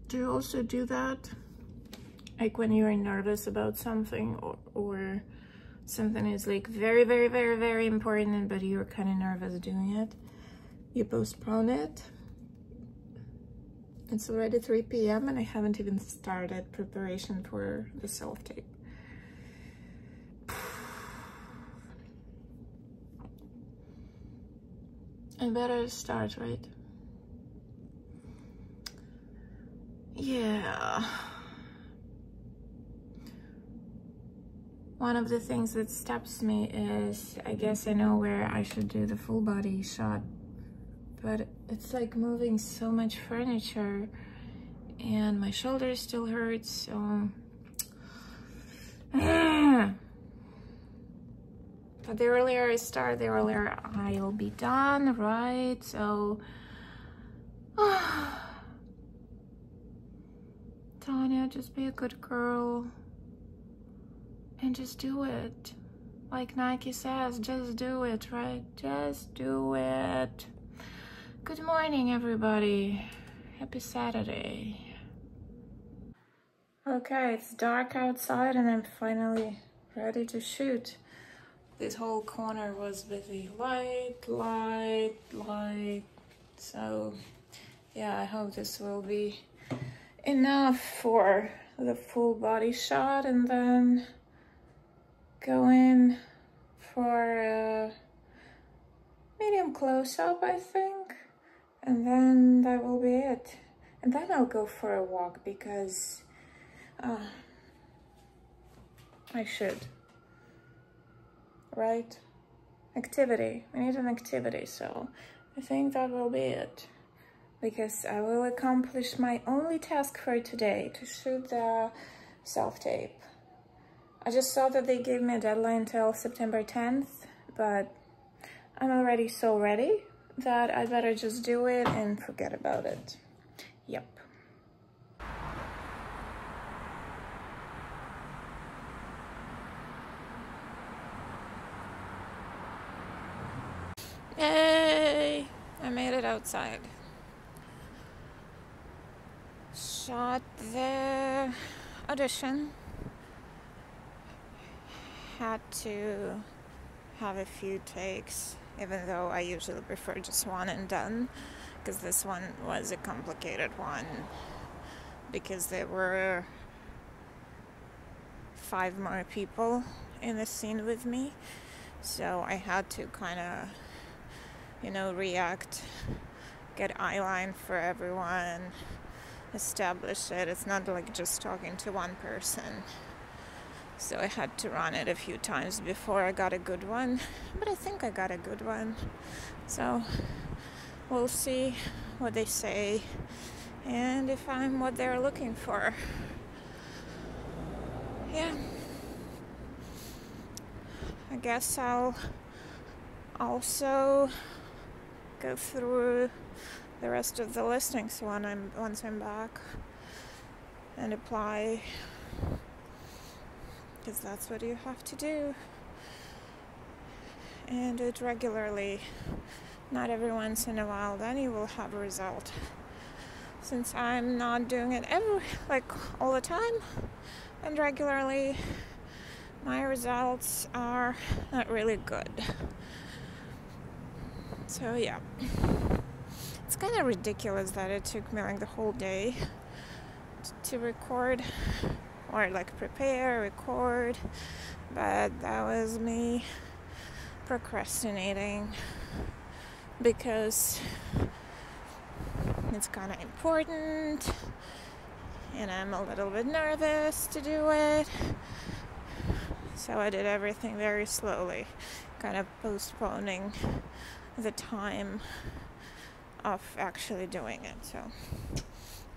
Do you also do that? Like when you're nervous about something, or something is like very, very, very, very important, but you're kind of nervous doing it. You postpone it. It's already 3 p.m. and I haven't even started preparation for the self-tape. I better start, right? Yeah. One of the things that stops me is, I guess I know where I should do the full body shot, but it's like moving so much furniture and my shoulder still hurts, so but the earlier I start, the earlier I'll be done, right? So Tanya, just be a good girl and just do it. Like Nike says, just do it, right? Just do it. Good morning, everybody. Happy Saturday. Okay, it's dark outside and I'm finally ready to shoot. This whole corner was busy. Light. So yeah, I hope this will be enough for the full body shot, and then go in for a medium close-up, I think, and then that will be it. And then I'll go for a walk because I should, right? Activity. I need an activity, so I think that will be it, because I will accomplish my only task for today, to shoot the self-tape. I just saw that they gave me a deadline till September 10th, but I'm already so ready that I better just do it and forget about it. Yep. Yay! I made it outside. Shot the audition. Had to have a few takes, even though I usually prefer just one and done, because this one was a complicated one, because there were 5 more people in the scene with me, so I had to kind of, you know, react, get eyeline for everyone, establish it. It's not like just talking to one person. So I had to run it a few times before I got a good one, but I think I got a good one. So we'll see what they say and if I'm what they're looking for. Yeah. I guess I'll also go through the rest of the listings once I'm back and apply, because that's what you have to do, and do it regularly, not every once in a while. Then you will have a result. Since I'm not doing it all the time and regularly, my results are not really good. So yeah, it's kind of ridiculous that it took me like the whole day to record, or like prepare, record, but that was me procrastinating because it's kind of important and I'm a little bit nervous to do it, so I did everything very slowly, kind of postponing the time of actually doing it. So,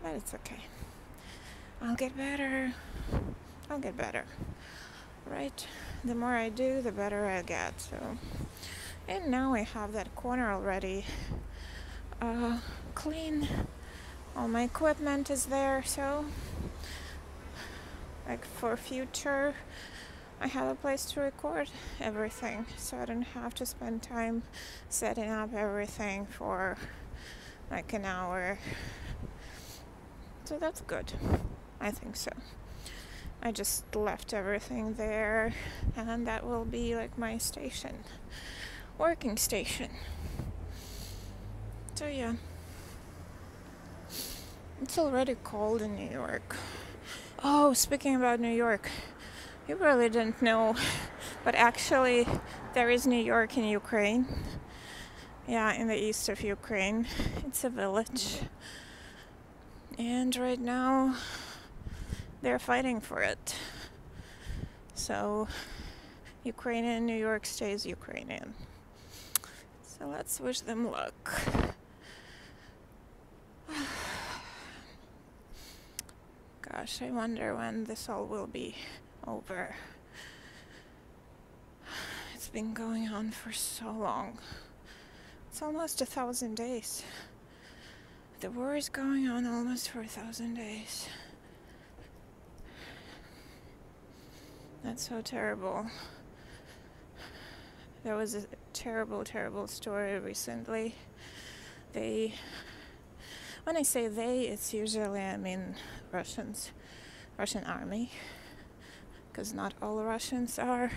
but it's okay. I'll get better, right? The more I do, the better I get. So, and now I have that corner already clean. All my equipment is there, so like for future I have a place to record everything, so I don't have to spend time setting up everything for like an hour So that's good. I think so. I just left everything there, and that will be like my station, working station. So yeah, it's already cold in New York. Oh, speaking about New York, you probably didn't know, but actually there is New York in Ukraine. Yeah, in the east of Ukraine. It's a village. And right now they're fighting for it. So Ukrainian New York stays Ukrainian. So let's wish them luck. Gosh, I wonder when this all will be over. It's been going on for so long. It's almost 1,000 days. The war is going on almost for 1,000 days. That's so terrible. There was a terrible story recently. When I say they, it's usually, I mean, Russian army, because not all Russians are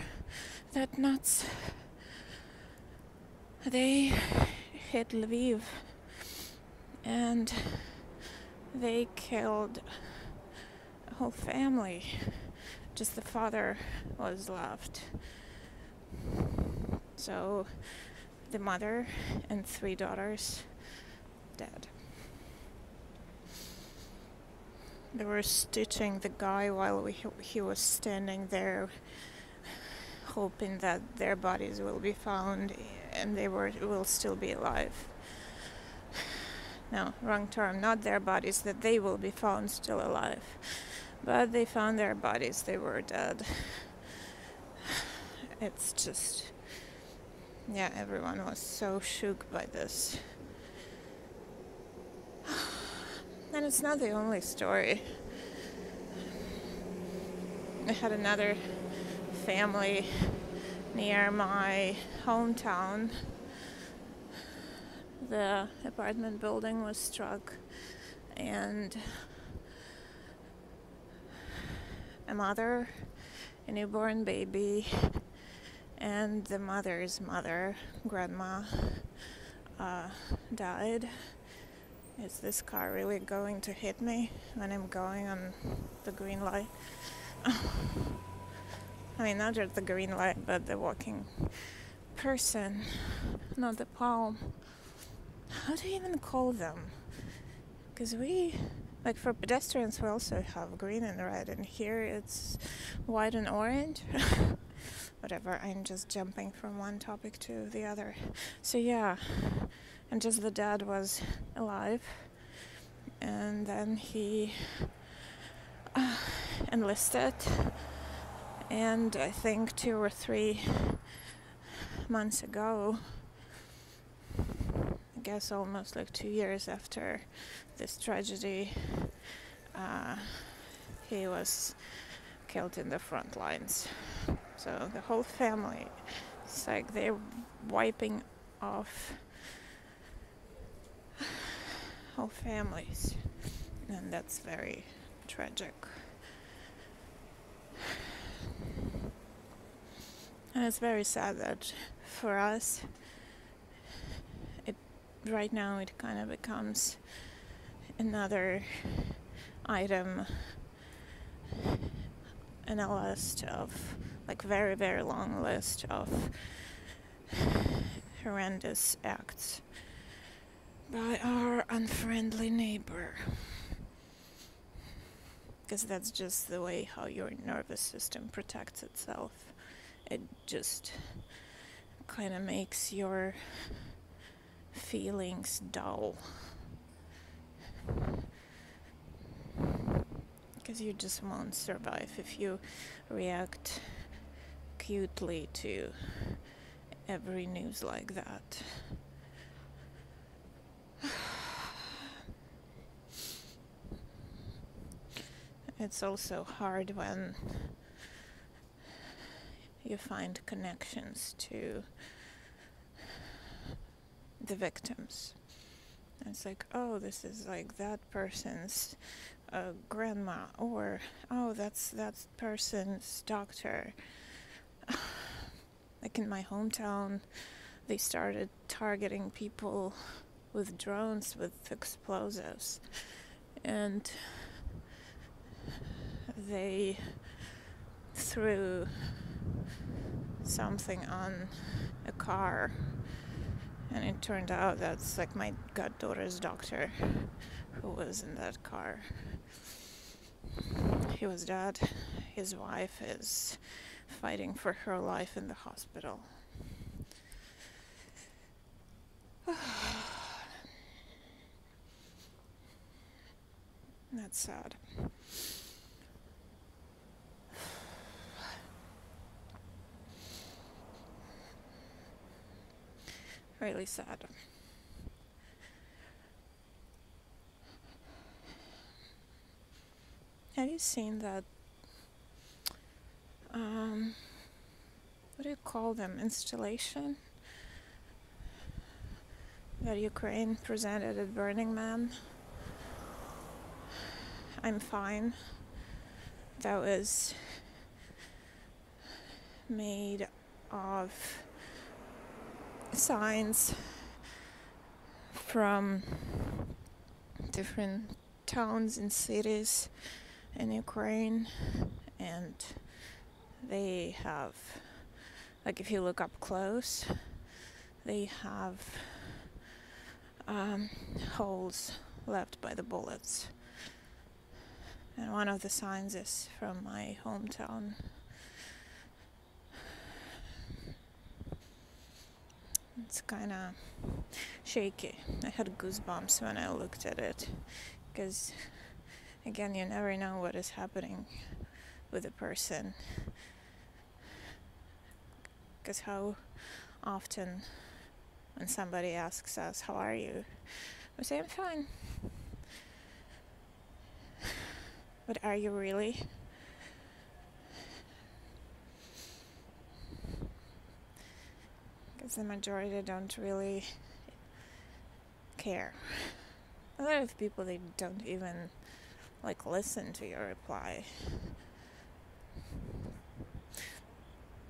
that nuts. They hit Lviv and they killed a whole family. Just the father was left. So the mother and 3 daughters dead. They were stitching the guy while he was standing there, hoping that their bodies will be found and they will still be alive. No, wrong term, not their bodies, that they will be found still alive. But they found their bodies, they were dead. It's just, yeah, everyone was so shook by this. And it's not the only story. I had another family near my hometown. The apartment building was struck and a mother, a newborn baby, and the mother's mother, grandma, died. Is this car really going to hit me when I'm going on the green light? I mean, not just the green light, but the walking person, not the palm. How do you even call them? Because like for pedestrians, we also have green and red, and here it's white and orange. Whatever, I'm just jumping from one topic to the other. So yeah, and just the dad was alive, and then he enlisted, and I think 2 or 3 months ago, I guess almost like 2 years after this tragedy, he was killed in the front lines. So the whole family, it's like they're wiping off whole families, and that's very tragic. And it's very sad that for us, right now it kind of becomes another item in a list of, like, very, very long list of horrendous acts by our unfriendly neighbor. Because that's just the way how your nervous system protects itself. It just kind of makes your feelings dull. Because you just won't survive if you react cutely to every news like that. It's also hard when you find connections to the victims. It's like, oh, this is like that person's a grandma, or oh, that's that person's doctor. Like in my hometown, they started targeting people with drones with explosives, and they threw something on a car, and it turned out that's like my goddaughter's doctor who was in that car. He was dead. His wife is fighting for her life in the hospital. That's sad. Really sad. Have you seen that, what do you call them, installation that Ukraine presented at Burning Man? I'm Fine. That was made of signs from different towns and cities in Ukraine, and they have, like, if you look up close, they have holes left by the bullets. And one of the signs is from my hometown. It's kind of shaky. I had goosebumps when I looked at it, because again, you never know what is happening with a person. Because how often when somebody asks us, how are you? We say, I'm fine. But are you really? Because the majority don't really care. A lot of people, they don't even listen to your reply.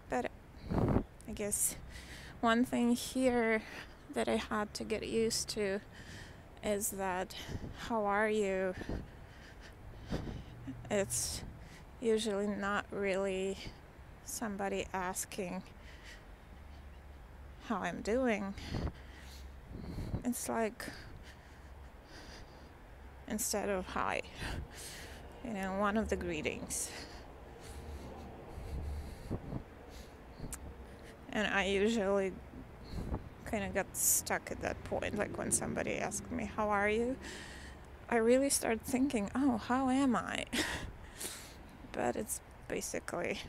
But I guess one thing here that I had to get used to is that how are you? It's usually not really somebody asking how I'm doing. It's like, instead of hi, one of the greetings. And I usually kind of got stuck at that point. Like when somebody asked me, how are you? I really start thinking, oh, how am I? But it's basically,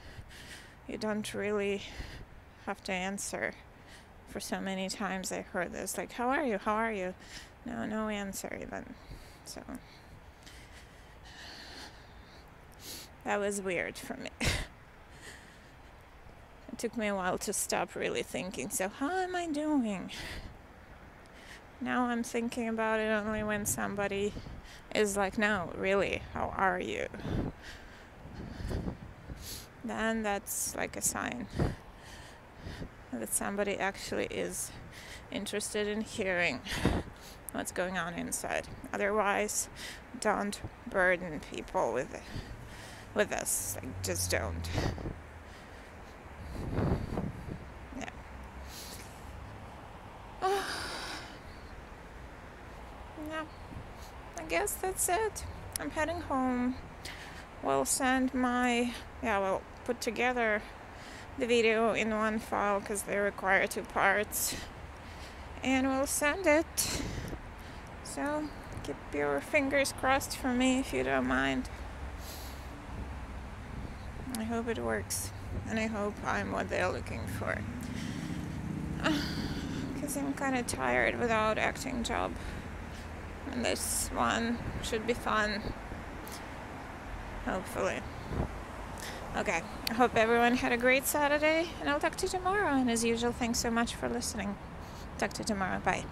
you don't really have to answer. For so many times I heard this, like, how are you? How are you? No answer even. So that was weird for me. It took me a while to stop really thinking, so how am I doing? Now I'm thinking about it only when somebody is like, no, really, how are you? Then that's like a sign that somebody actually is interested in hearing what's going on inside. Otherwise, don't burden people with us. Like, just don't. Yeah. Yeah. I guess that's it. I'm heading home. We'll put together the video in one file because they require 2 parts, and we'll send it. So keep your fingers crossed for me if you don't mind. I hope it works, and I hope I'm what they're looking for, because I'm kind of tired without acting job, and this one should be fun, hopefully. Okay, I hope everyone had a great Saturday, and I'll talk to you tomorrow. And as usual, thanks so much for listening. Talk to you tomorrow. Bye.